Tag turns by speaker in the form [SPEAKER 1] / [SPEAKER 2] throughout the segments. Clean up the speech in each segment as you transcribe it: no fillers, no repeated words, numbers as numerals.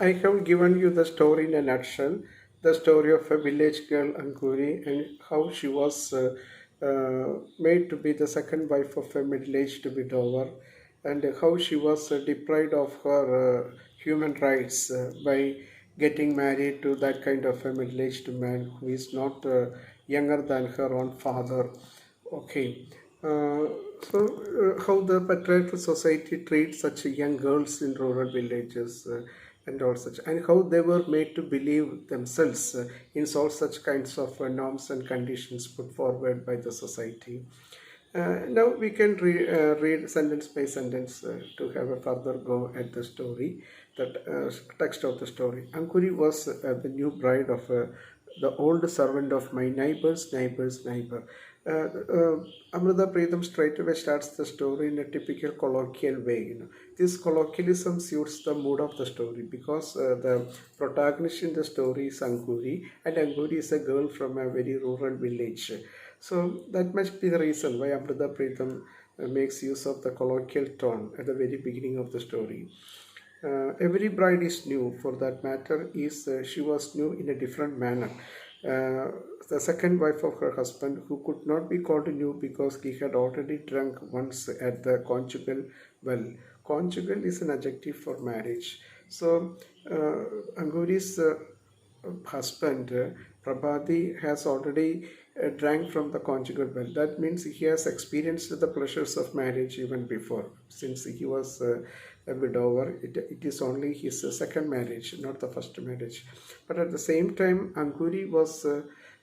[SPEAKER 1] I have given you the story in a nutshell, the story of a village girl Ankuri and how she was made to be the second wife of a middle-aged widower, and how she was deprived of her human rights by getting married to that kind of a middle-aged man who is not younger than her own father. Okay. Uh, how the patriarchal society treats such young girls in rural villages and all such, and how they were made to believe themselves in all such kinds of norms and conditions put forward by the society. Now we can read sentence by sentence to have a further go at the story, the text of the story. Ankuri was the new bride of the old servant of my neighbor's neighbor. Amrita Pritam straight away starts the story in a typical colloquial way. This colloquialism suits the mood of the story because the protagonist in the story is Ankuri, and Ankuri is a girl from a very rural village. So that must be the reason why Amrita Pritam makes use of the colloquial tone at the very beginning of the story. Every bride is new, for that matter, is she was new in a different manner. The second wife of her husband, who could not be called new because he had already drunk once at the conjugal well. Conjugal is an adjective for marriage. So, Anguri's husband, Prabhati, has already drank from the conjugal well. That means he has experienced the pleasures of marriage even before. Since he was a widower, it is only his second marriage, not the first marriage. But at the same time, Anguri was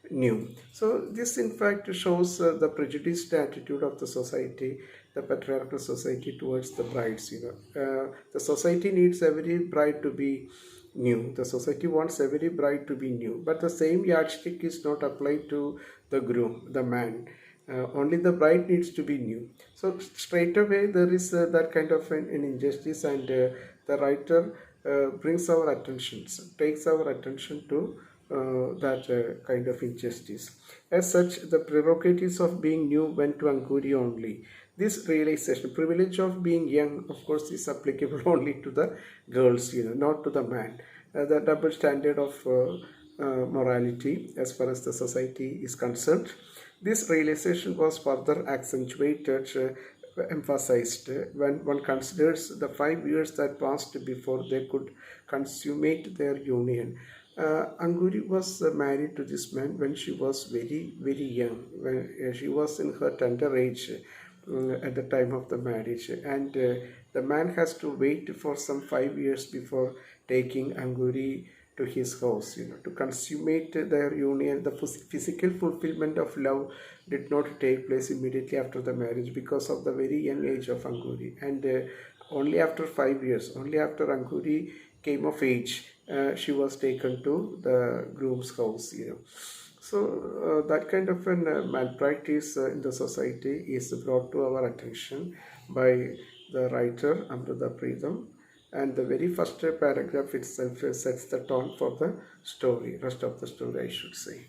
[SPEAKER 1] new. So this in fact shows the prejudiced attitude of the society, the patriarchal society towards the brides. The society needs every bride to be new. The society wants every bride to be new, but the same yardstick is not applied to the groom, the man. Only the bride needs to be new. So straight away there is that kind of an injustice, and the writer brings our attention, takes our attention to that kind of injustice. As such, the prerogatives of being new went to Ankuri only. This realization, privilege of being young, of course, is applicable only to the girls, not to the man. The double standard of morality as far as the society is concerned. This realization was further accentuated, emphasized when one considers the 5 years that passed before they could consummate their union. Anguri was married to this man when she was very, very young, when she was in her tender age at the time of the marriage, and the man has to wait for some 5 years before taking Anguri to his house, to consummate their union. The physical fulfillment of love did not take place immediately after the marriage because of the very young age of Anguri, and only after 5 years, only after Anguri came of age, she was taken to the groom's house. So that kind of an malpractice in the society is brought to our attention by the writer Amrita Pritam, and the very first paragraph itself sets the tone for the story, rest of the story I should say.